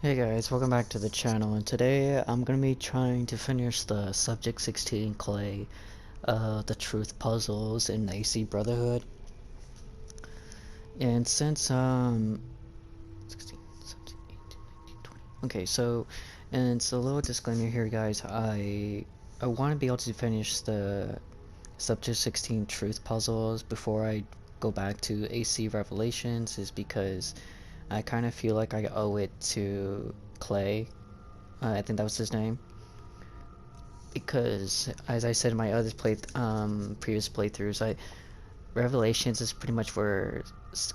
Hey guys, welcome back to the channel, and today I'm gonna be trying to finish the Subject 16 Clay, the Truth Puzzles in AC Brotherhood. And since 16, 17, 18, 19, 20. Okay, and it's a little disclaimer here, guys. I want to be able to finish the Subject 16 Truth Puzzles before I go back to AC Revelations, is because I kind of feel like I owe it to Clay. I think that was his name. Because, as I said in my other previous playthroughs, Revelations is pretty much where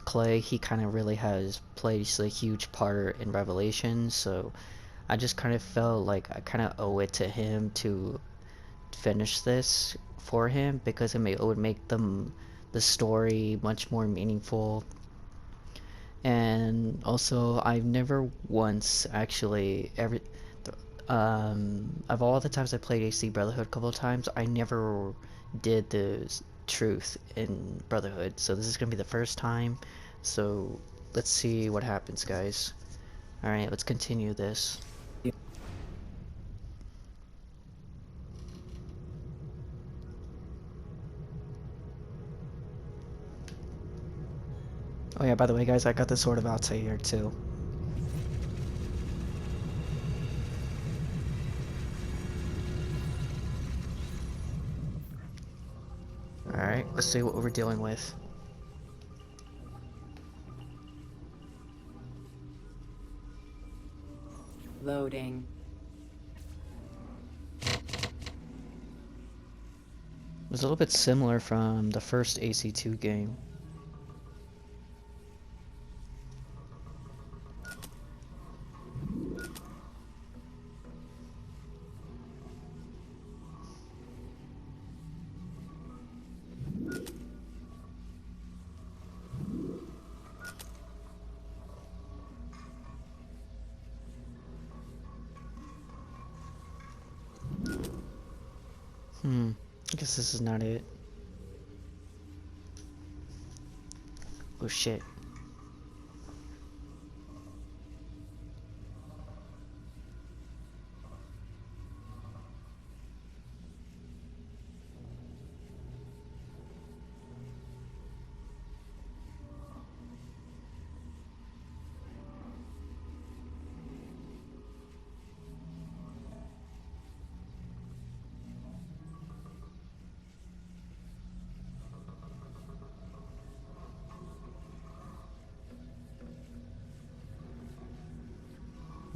Clay, he kind of really has plays a huge part in Revelations, so I just kind of felt like I kind of owe it to him to finish this for him, because it would make the story much more meaningful. And also, I've never once actually of all the times I played AC Brotherhood a couple of times, I never did the truth in Brotherhood, so this is gonna be the first time. So let's see what happens, guys. Alright, let's continue this. Oh yeah, by the way, guys, I got the sword of Altair too. Alright, let's see what we're dealing with. Loading. It was a little bit similar from the first AC2 game. I guess this is not it. Oh shit.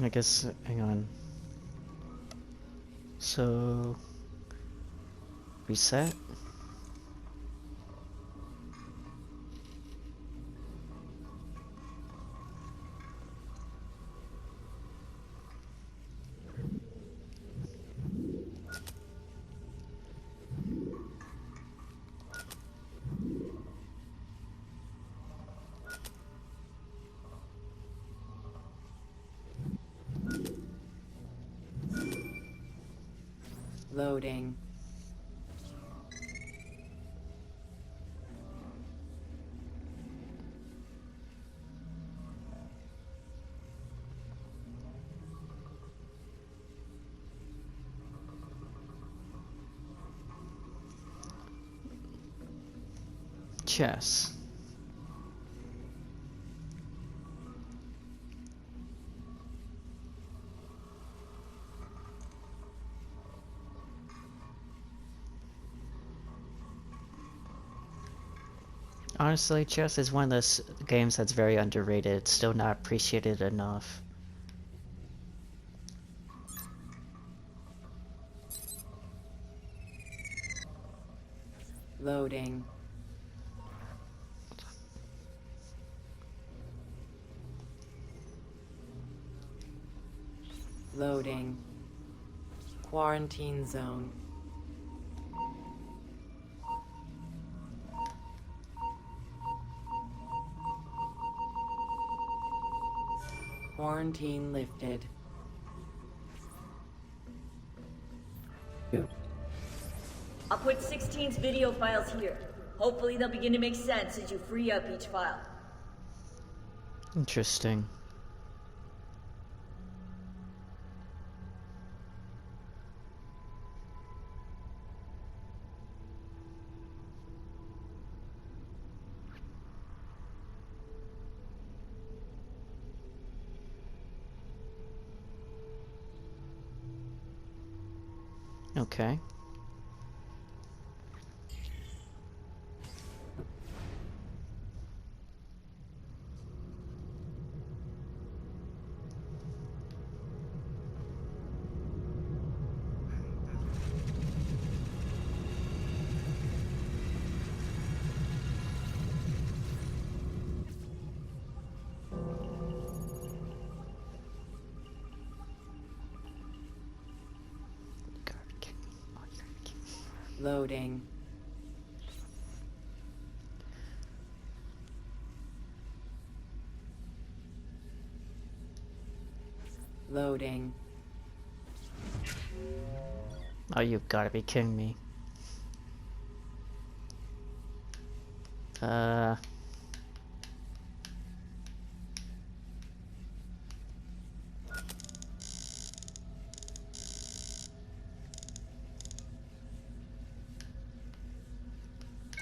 I guess, hang on. So, reset? Loading. Chess. Honestly, chess is one of those games that's very underrated. It's still not appreciated enough. Loading. Loading. Quarantine zone. Quarantine lifted. I'll put 16's video files here. Hopefully they'll begin to make sense as you free up each file. Interesting. Okay. Loading. Loading. Oh, you've got to be kidding me.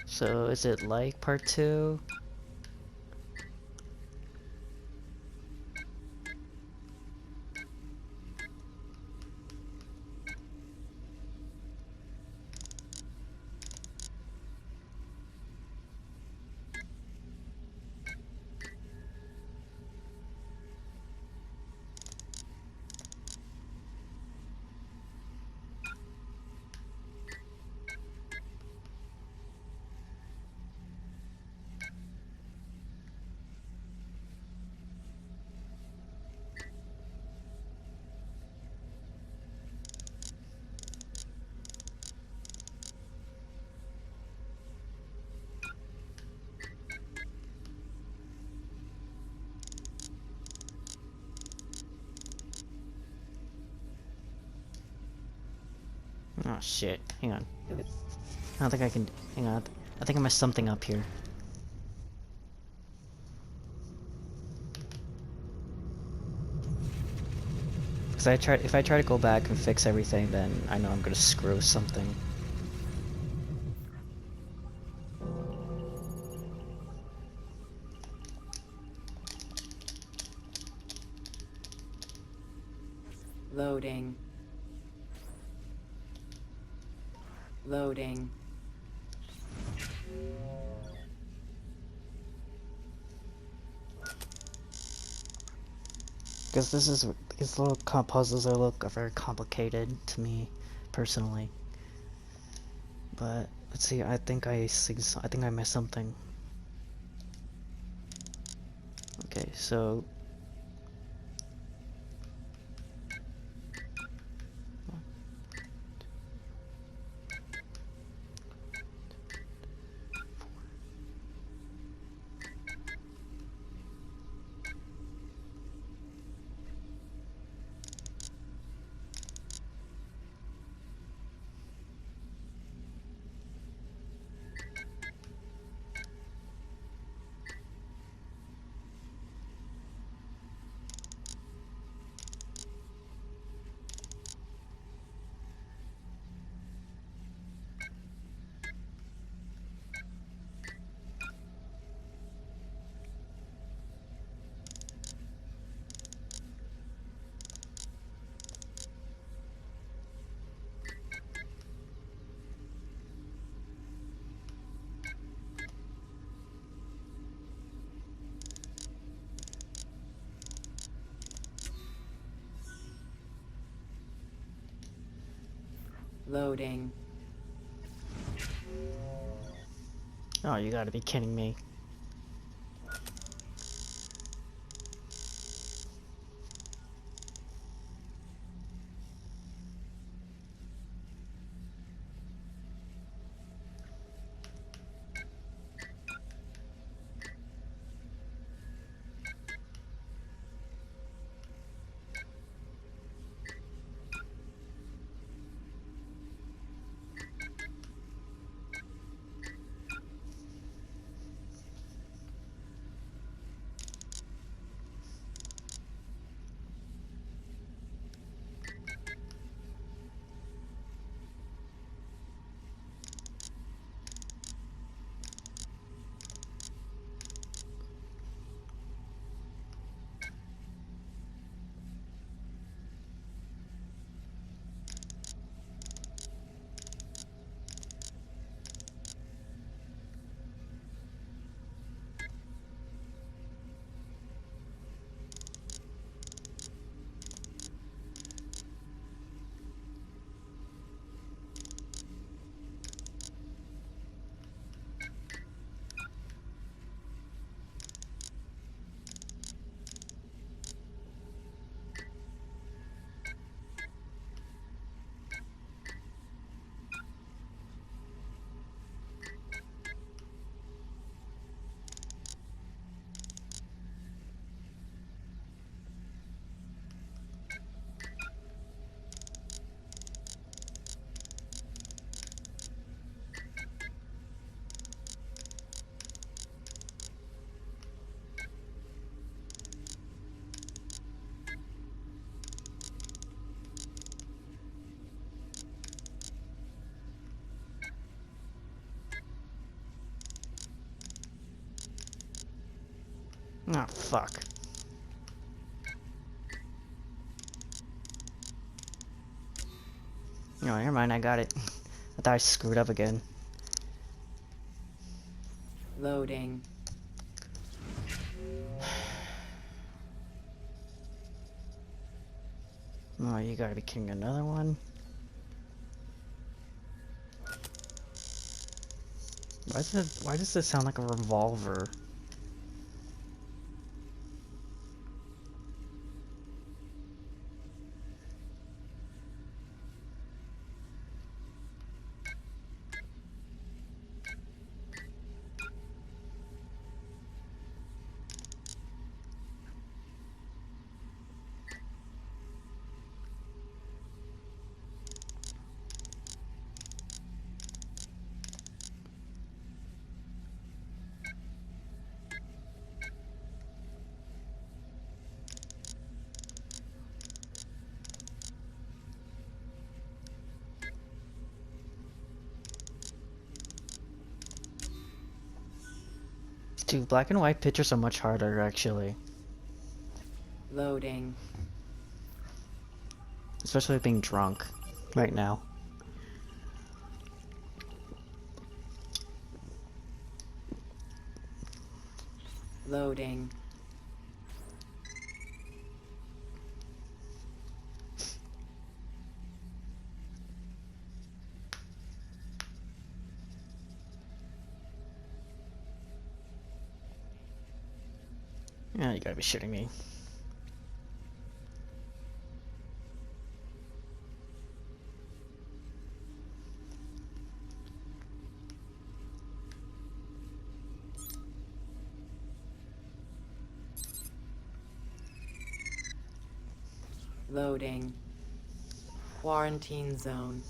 So is it like part 2? Oh shit, hang on. I don't think I can... Hang on, I think I messed something up here. Because if I try to go back and fix everything, then I know I'm gonna screw something. Loading. Loading. Because these little puzzles are very complicated to me, personally. But let's see, I think I missed something. Okay, so Loading. oh, you gotta be kidding me. Oh, fuck. No, never mind, I got it. I thought I screwed up again. Loading. Oh, you gotta be kidding, another one? Why does this sound like a revolver? Dude, black and white pictures are much harder, actually. Loading. Especially being drunk right now. Loading. Yeah, you gotta be shitting me. Loading. Quarantine zone.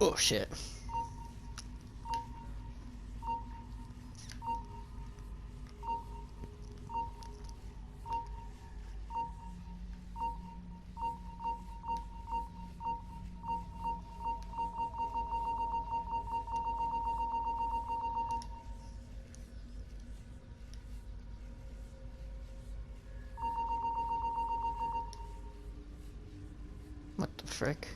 Oh shit. What the frick?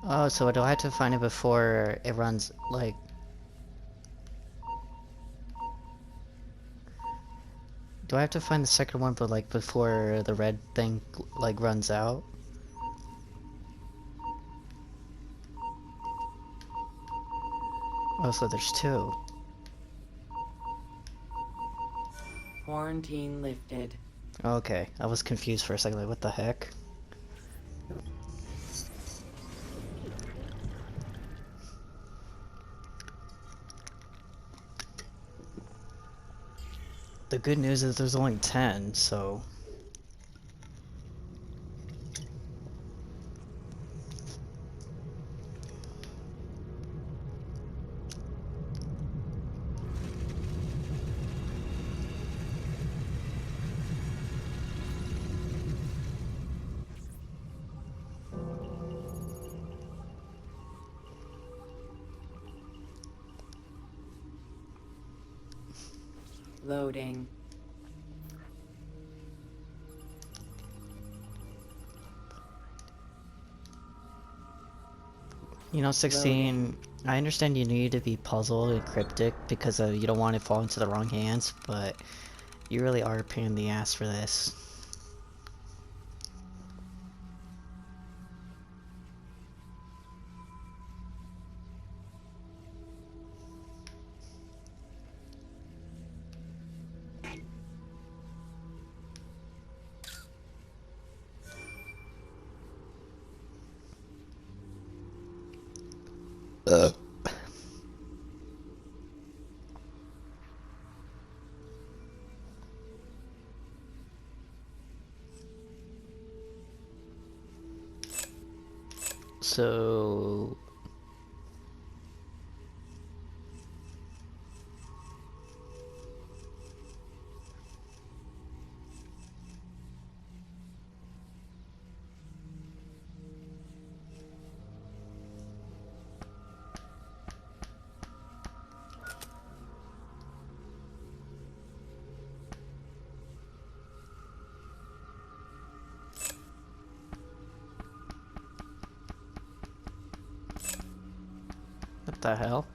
Oh, so do I have to find it before it runs, like... Do I have to find the second one, but like before the red thing, like, runs out? Oh, so there's two. Quarantine lifted. Okay, I was confused for a second, like, what the heck? The good news is there's only 10, so... Loading. You know, 16, Loading. I understand you need to be puzzled and cryptic because you don't want to fall into the wrong hands, but you really are a pain in the ass for this. So... What the hell?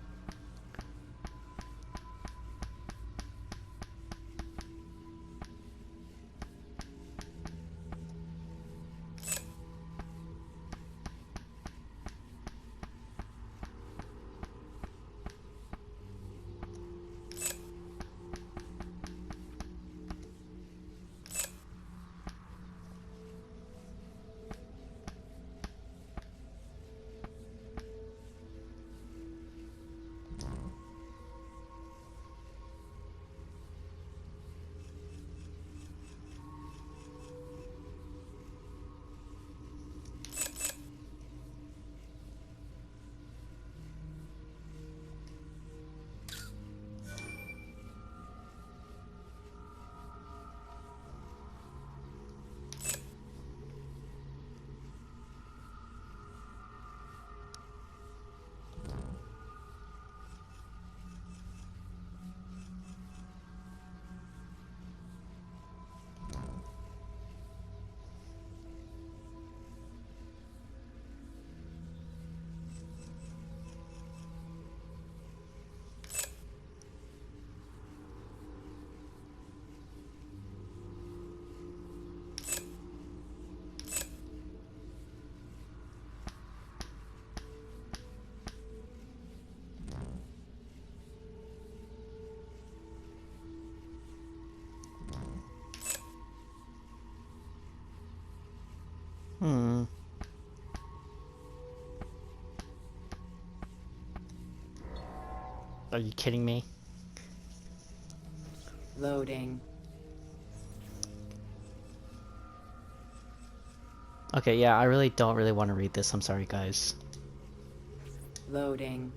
Hmm. Are you kidding me? Loading. Okay, yeah, I really don't really want to read this. I'm sorry, guys. Loading.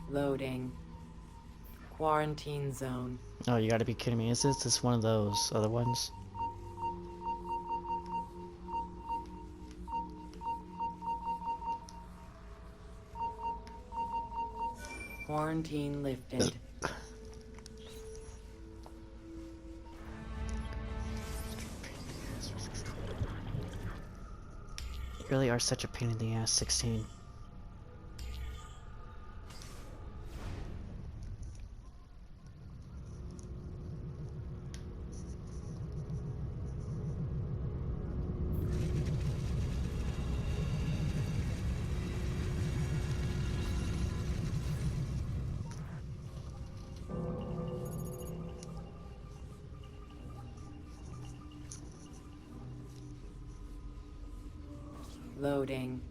Loading. Quarantine zone. Oh, you gotta be kidding me. Is this one of those other ones? Quarantine lifted. You really are such a pain in the ass, 16. Loading.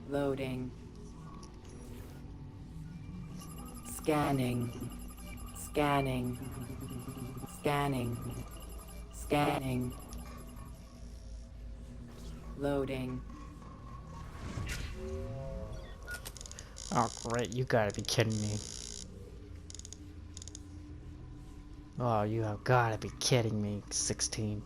Loading. Scanning. Scanning. Scanning. Scanning. Loading. Oh, great. You gotta be kidding me. Oh, you have gotta be kidding me, 16.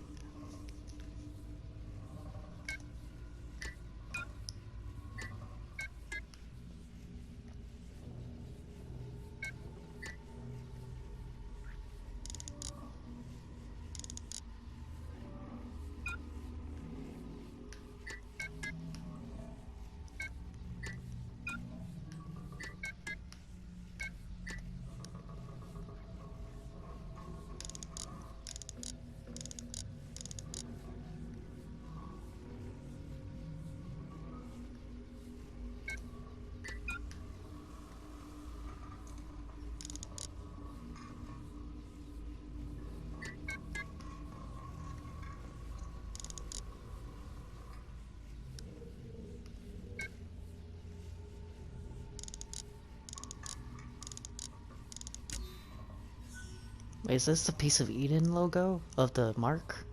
Is this the Piece of Eden logo of the mark?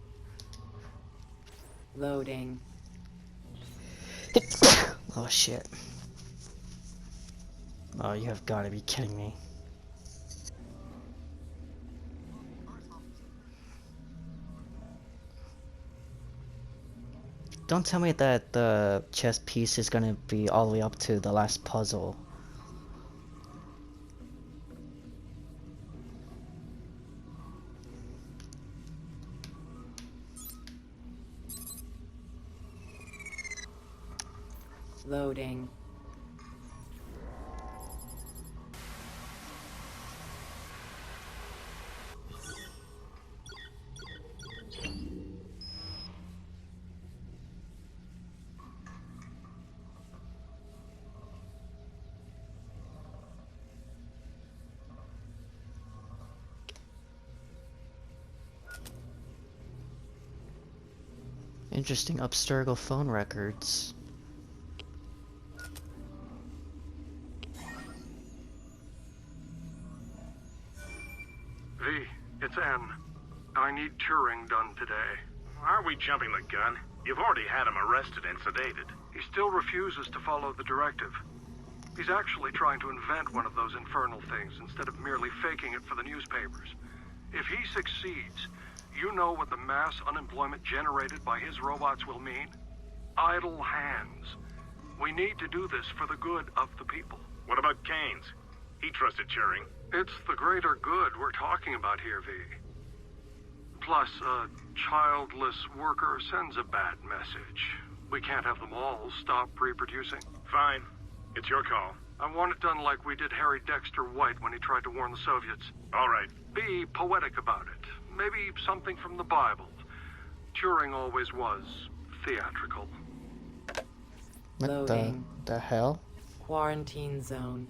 Loading. Oh shit. Oh, you have got to be kidding me. Don't tell me that the chess piece is gonna be all the way up to the last puzzle. Loading. Interesting Abstergo phone records. V, it's N. I need Turing done today. Are we jumping the gun? You've already had him arrested and sedated. He still refuses to follow the directive. He's actually trying to invent one of those infernal things instead of merely faking it for the newspapers. If he succeeds, you know what the mass unemployment generated by his robots will mean? Idle hands. We need to do this for the good of the people. What about Keynes? He trusted Turing. It's the greater good we're talking about here, V. Plus, a childless worker sends a bad message. We can't have them all stop reproducing. Fine. It's your call. I want it done like we did Harry Dexter White when he tried to warn the Soviets. All right. Be poetic about it. Maybe something from the Bible. Turing always was theatrical. What Loading. the hell? Quarantine zone.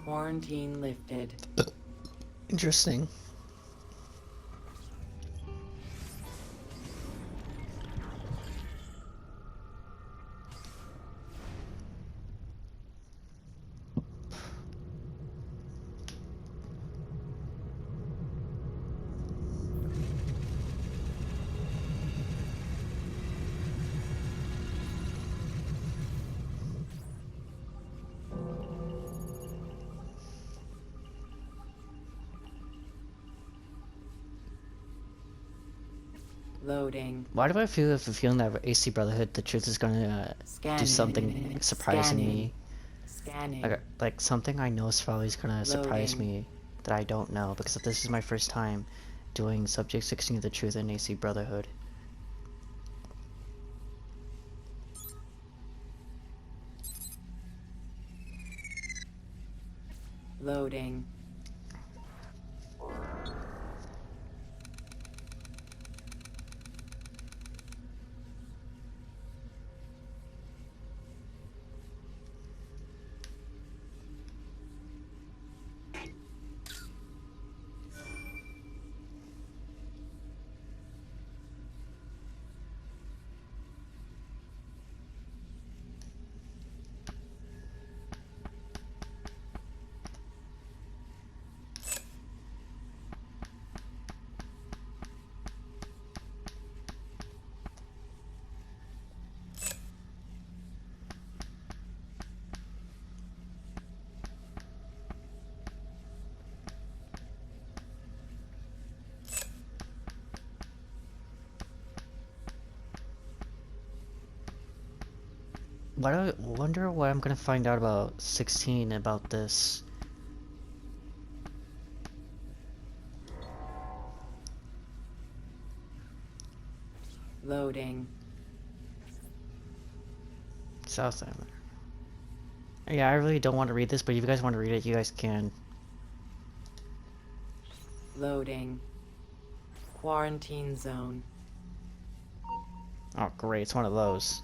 Quarantine lifted. Interesting. Loading. Why do I feel the feeling that AC Brotherhood, the truth is gonna Scanning. do something surprising me? Scanning. Like something I know is probably gonna surprise Loading. me that I don't know, because this is my first time doing Subject 16 of the Truth in AC Brotherhood. Loading. Why do I wonder what I'm gonna find out about 16 about this? Loading. South Island. Yeah, I really don't want to read this, but if you guys want to read it, you guys can. Loading. Quarantine zone. Oh, great, it's one of those.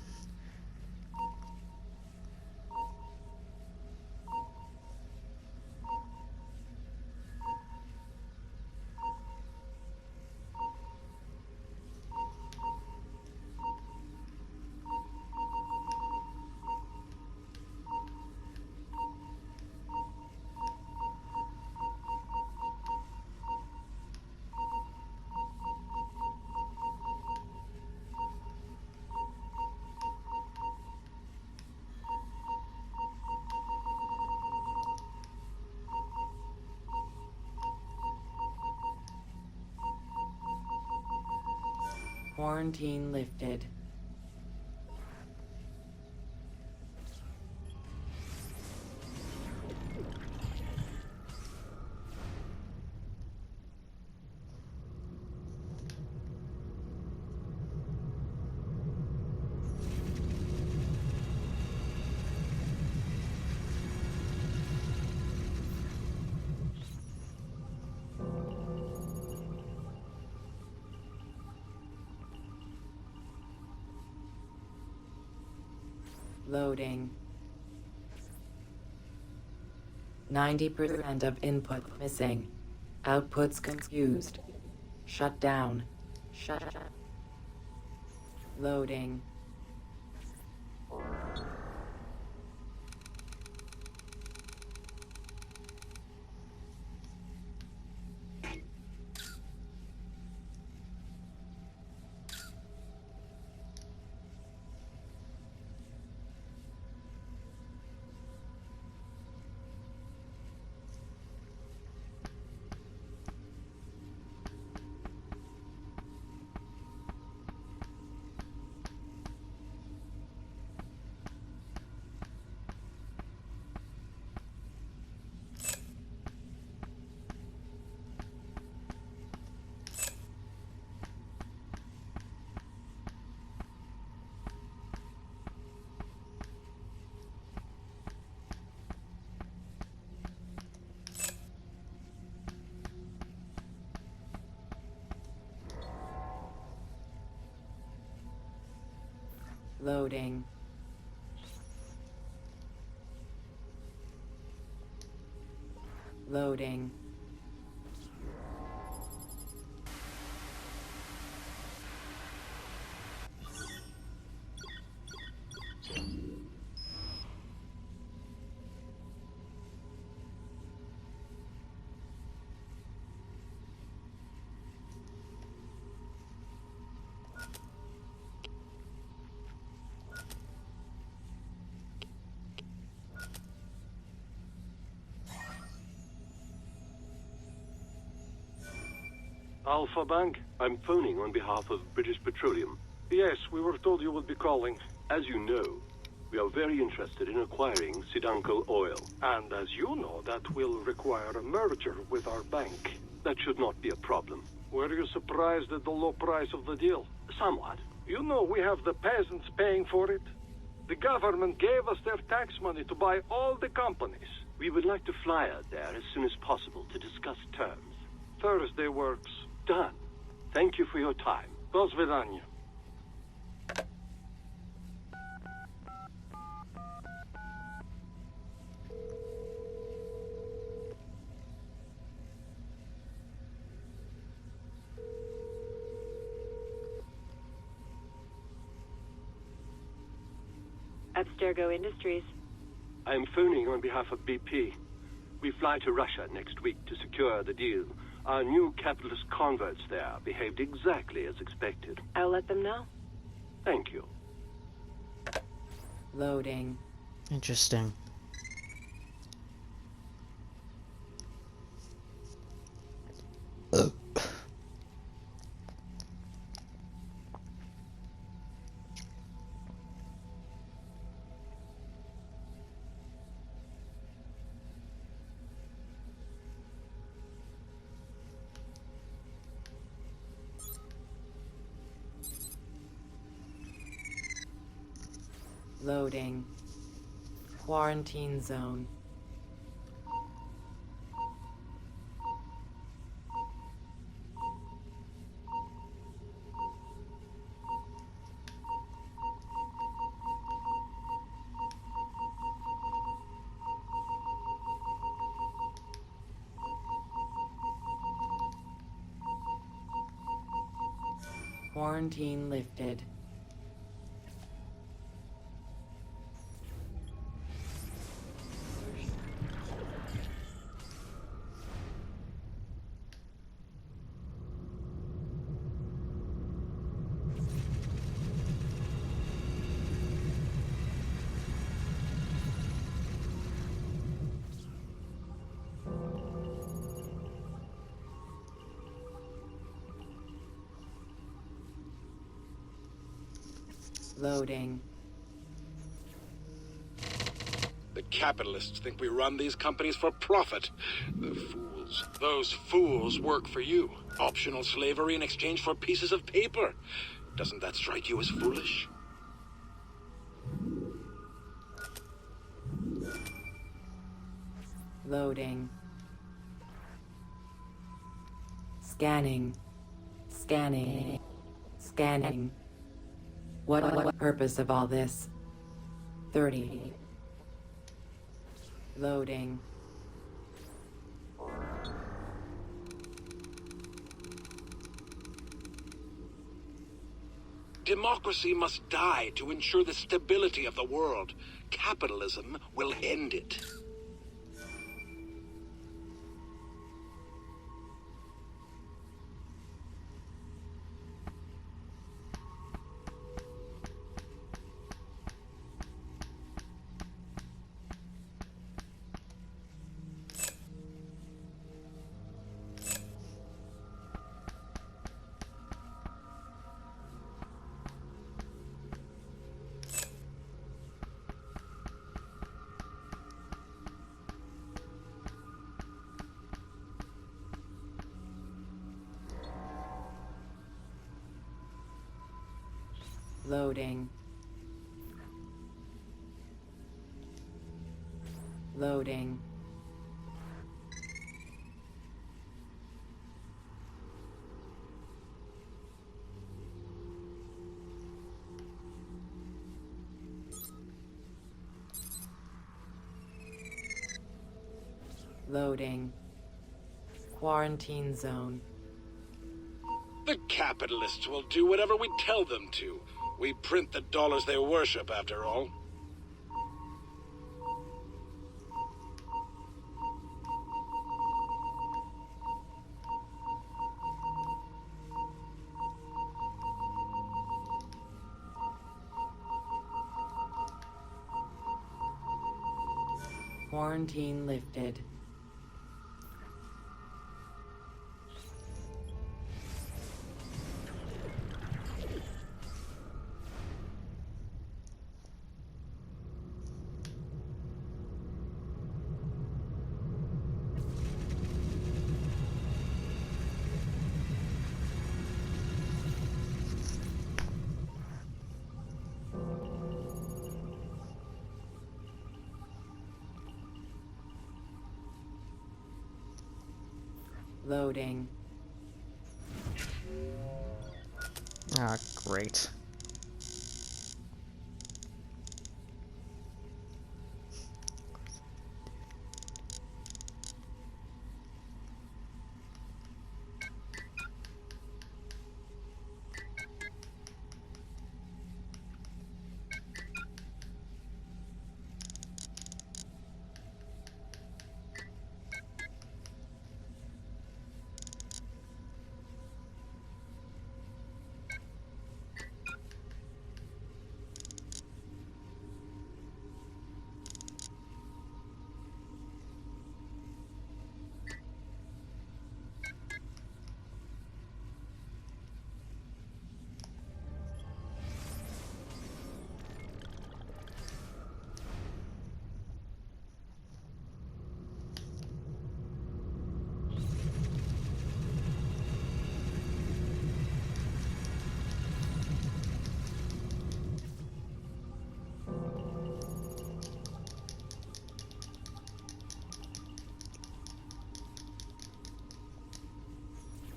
Quarantine lifted. Loading. 90% of input missing. Outputs confused. Shut down. Shut. Loading. Loading. Loading. Alpha Bank, I'm phoning on behalf of British Petroleum. Yes, we were told you would be calling. As you know, we are very interested in acquiring Sidanko oil. And as you know, that will require a merger with our bank. That should not be a problem. Were you surprised at the low price of the deal? Somewhat. You know we have the peasants paying for it. The government gave us their tax money to buy all the companies. We would like to fly out there as soon as possible to discuss terms. Thursday works. Done. Thank you for your time. До свидания. Abstergo Industries. I'm phoning on behalf of BP. We fly to Russia next week to secure the deal. Our new capitalist converts there behaved exactly as expected. I'll let them know. Thank you. Loading. Interesting. Loading. Quarantine zone. Quarantine lifted. Loading. The capitalists think we run these companies for profit. The fools. Those fools work for you. Optional slavery in exchange for pieces of paper. Doesn't that strike you as foolish? Loading. Scanning. Scanning. Scanning. What purpose of all this? 30. Loading. Democracy must die to ensure the stability of the world. Capitalism will end it. Loading. Loading. Loading. Quarantine zone. The capitalists will do whatever we tell them to. We print the dollars they worship, after all. Quarantine lifted. Loading. Ah, great.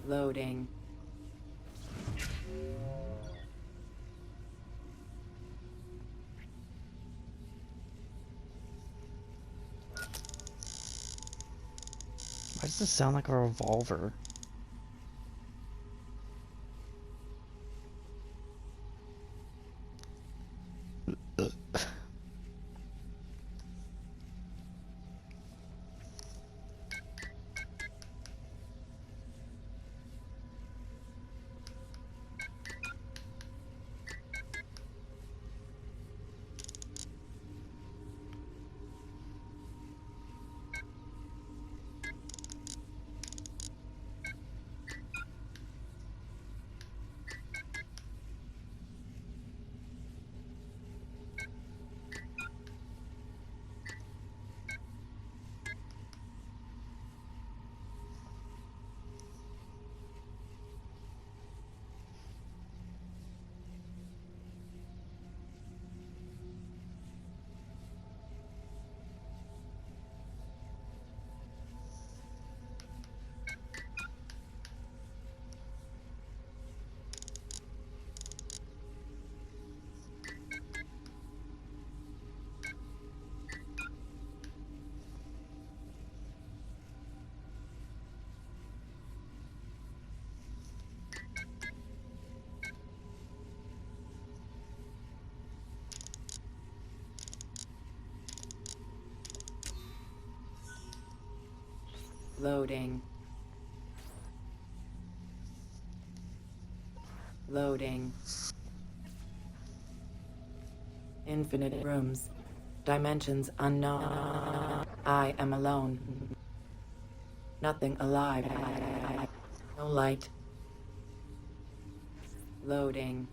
Loading. Why does this sound like a revolver? Loading. Loading. Infinite rooms. Dimensions unknown. I am alone. Nothing alive. No light. Loading.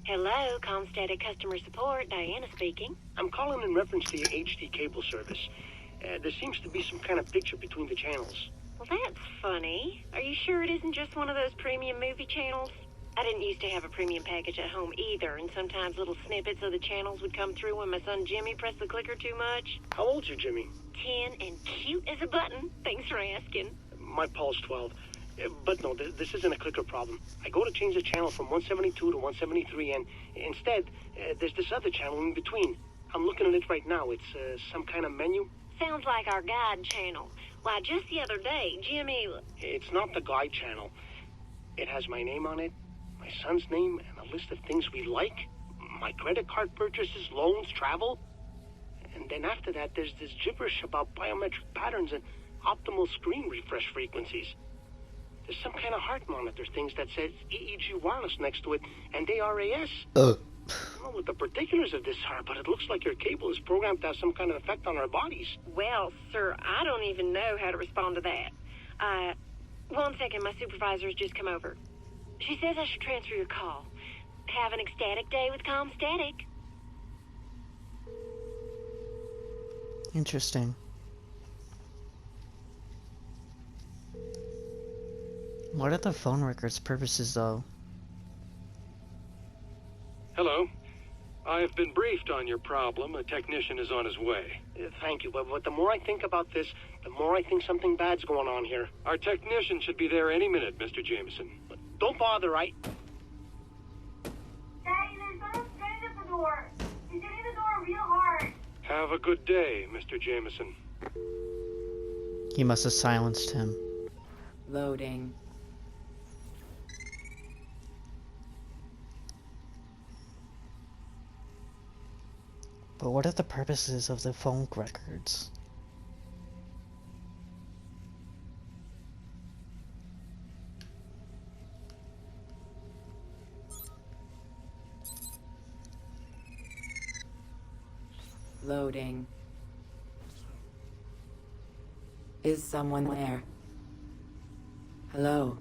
Hello, Comstatic Customer Support. Diana speaking. I'm calling in reference to your HD cable service. There seems to be some kind of picture between the channels. Well, that's funny. Are you sure it isn't just one of those premium movie channels? I didn't used to have a premium package at home either, and sometimes little snippets of the channels would come through when my son Jimmy pressed the clicker too much. How old's your Jimmy? 10 and cute as a button. Thanks for asking. My Paul's 12. But no, this isn't a clicker problem. I go to change the channel from 172 to 173, and instead, there's this other channel in between. I'm looking at it right now. It's some kind of menu. Sounds like our guide channel. Why, just the other day, Jimmy... It's not the guide channel. It has my name on it, my son's name, and a list of things we like, my credit card purchases, loans, travel. And then after that, there's this gibberish about biometric patterns and optimal screen refresh frequencies. There's some kind of heart monitor things that says EEG wireless next to it, and ARAS. I don't know what the particulars of this are, but it looks like your cable is programmed to have some kind of effect on our bodies. Well, sir, I don't even know how to respond to that. One second, my supervisor's just come over. She says I should transfer your call. Have an ecstatic day with Comstatic. Interesting. What are the phone records' purposes, though? Hello. I've been briefed on your problem. A technician is on his way. Thank you, but the more I think about this, the more I think something bad's going on here. Our technician should be there any minute, Mr. Jameson. But don't bother, Daddy, there's someone standing at the door. He's hitting the door real hard. Have a good day, Mr. Jameson. He must have silenced him. Loading. But what are the purposes of the phone records? Loading. Is someone there? Hello?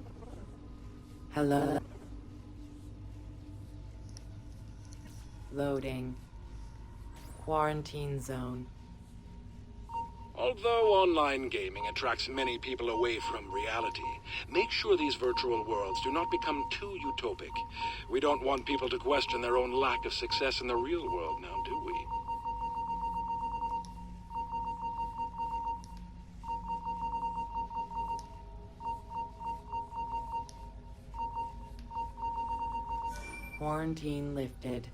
Hello? Loading. Quarantine zone. Although online gaming attracts many people away from reality, make sure these virtual worlds do not become too utopic. We don't want people to question their own lack of success in the real world now, do we? Quarantine lifted.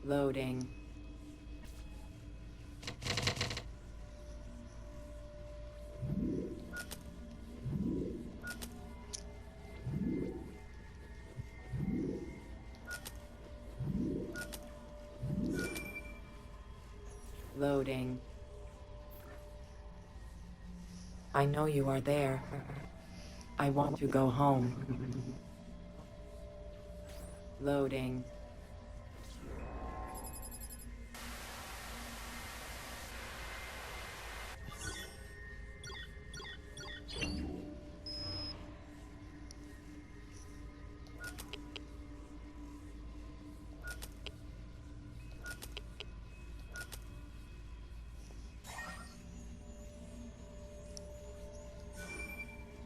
Loading. Loading. I know you are there. I want to go home. Loading.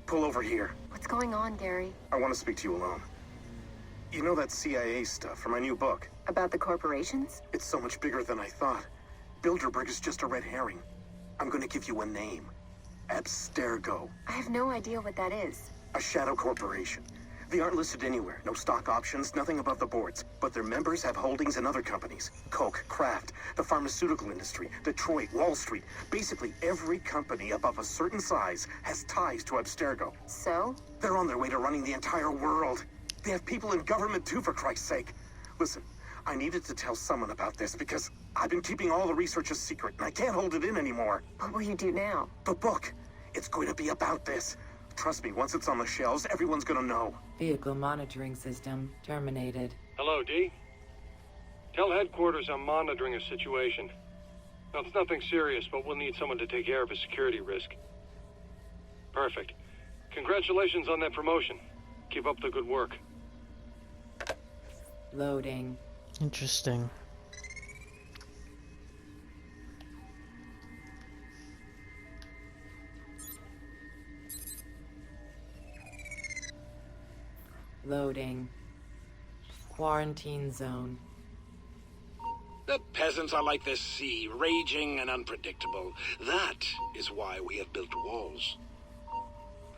pull over here. What's going on, Gary? I want to speak to you alone. You know that CIA stuff from my new book? About the corporations? It's so much bigger than I thought. Bilderberg is just a red herring. I'm going to give you a name. Abstergo. I have no idea what that is. A shadow corporation. They aren't listed anywhere. No stock options, nothing above the boards. But their members have holdings in other companies. Coke, Kraft, the pharmaceutical industry, Detroit, Wall Street. Basically, every company above a certain size has ties to Abstergo. So? They're on their way to running the entire world. They have people in government too, for Christ's sake. Listen, I needed to tell someone about this because I've been keeping all the research a secret and I can't hold it in anymore. What will you do now? The book. It's going to be about this. Trust me, once it's on the shelves, everyone's gonna know. Vehicle monitoring system terminated. Hello, D. Tell headquarters I'm monitoring a situation. Now, it's nothing serious, but we'll need someone to take care of a security risk. Perfect. Congratulations on that promotion. Keep up the good work. Loading. Interesting. Loading. Quarantine zone. The peasants are like the sea, raging and unpredictable. That is why we have built walls.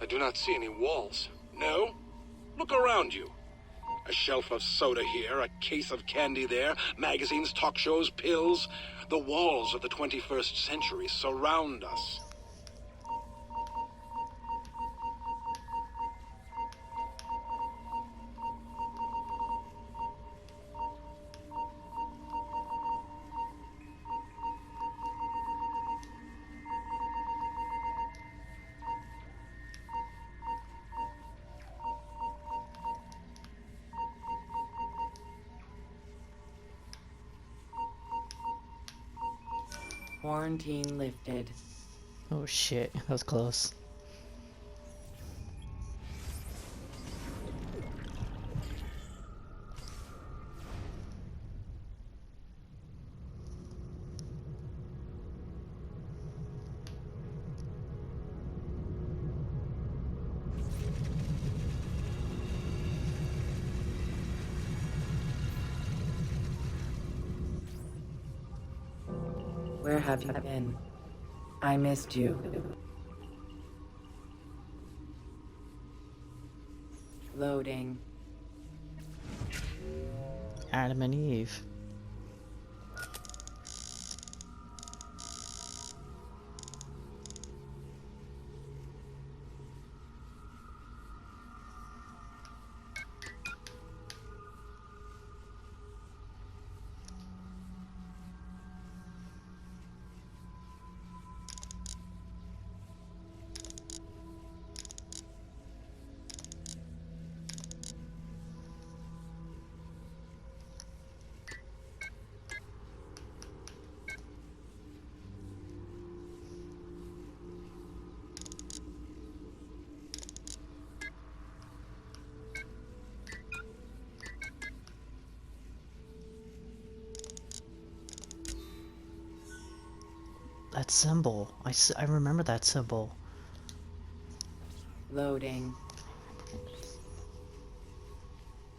I do not see any walls. No? Look around you. A shelf of soda here, a case of candy there, magazines, talk shows, pills. The walls of the 21st century surround us. Quarantine lifted. Oh shit, that was close. Where have you been? I missed you. Loading. Adam and Eve. That symbol. I remember that symbol. Loading.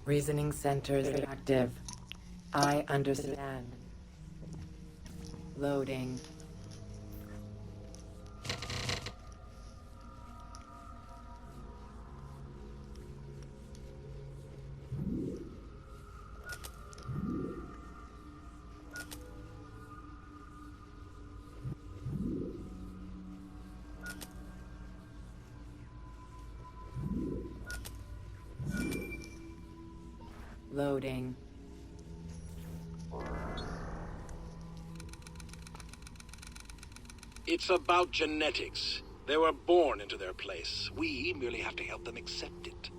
Reasoning centers active. I understand. Loading. Loading. It's about genetics. They were born into their place. We merely have to help them accept it.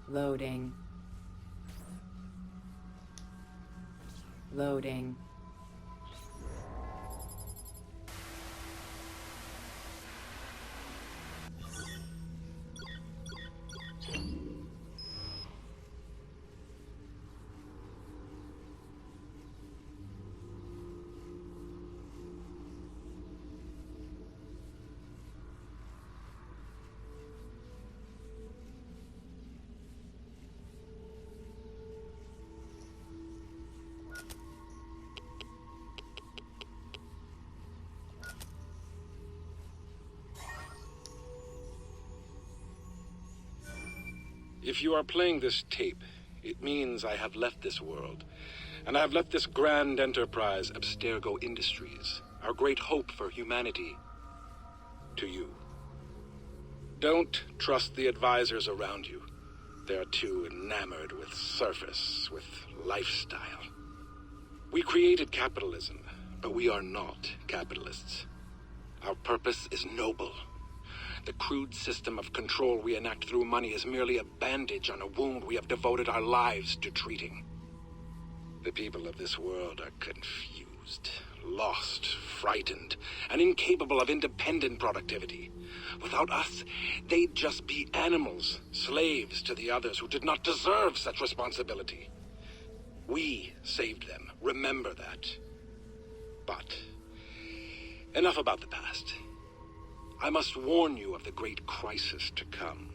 Loading. Loading. If you are playing this tape, it means I have left this world. And I have left this grand enterprise, Abstergo Industries, our great hope for humanity, to you. Don't trust the advisors around you. They're too enamored with surface, with lifestyle. We created capitalism, but we are not capitalists. Our purpose is noble. The crude system of control we enact through money is merely a bandage on a wound we have devoted our lives to treating. The people of this world are confused, lost, frightened, and incapable of independent productivity. Without us, they'd just be animals, slaves to the others who did not deserve such responsibility. We saved them, remember that. But enough about the past. I must warn you of the great crisis to come.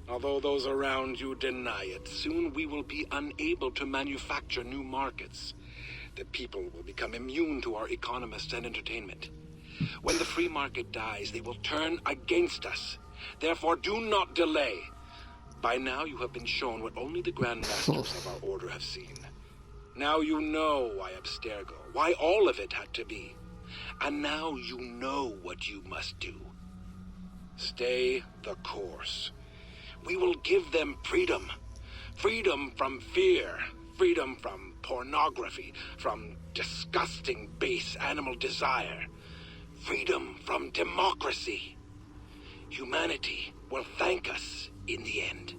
Although those around you deny it, soon we will be unable to manufacture new markets. The people will become immune to our economists and entertainment. When the free market dies, they will turn against us. Therefore, do not delay. By now you have been shown what only the Grand Masters of our order have seen. Now you know why Abstergo, why all of it had to be. And now you know what you must do. Stay the course. We will give them freedom. Freedom from fear. Freedom from pornography. From disgusting base animal desire. Freedom from democracy. Humanity will thank us in the end.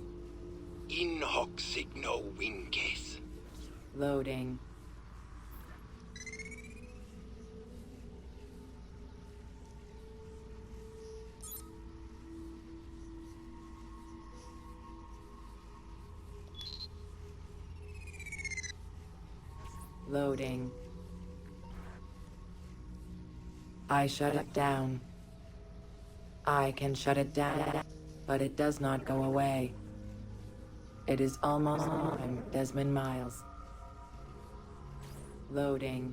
In hoc signo vinces. Loading. Loading. I shut it down. I can shut it down, but it does not go away. It is almost time, Desmond Miles. Loading.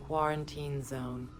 Quarantine zone.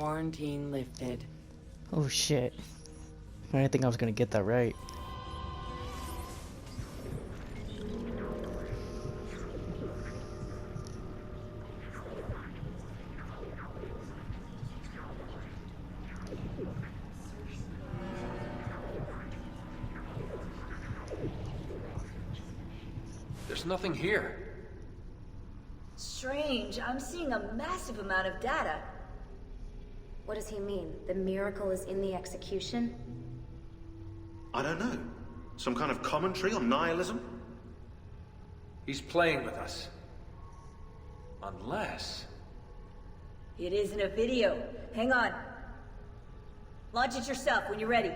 Quarantine lifted. Oh shit. I didn't think I was gonna get that right. There's nothing here. Strange. I'm seeing a massive amount of data. What does he mean? The miracle is in the execution? I don't know. Some kind of commentary on nihilism? He's playing with us. Unless... It isn't a video. Hang on. Launch it yourself when you're ready.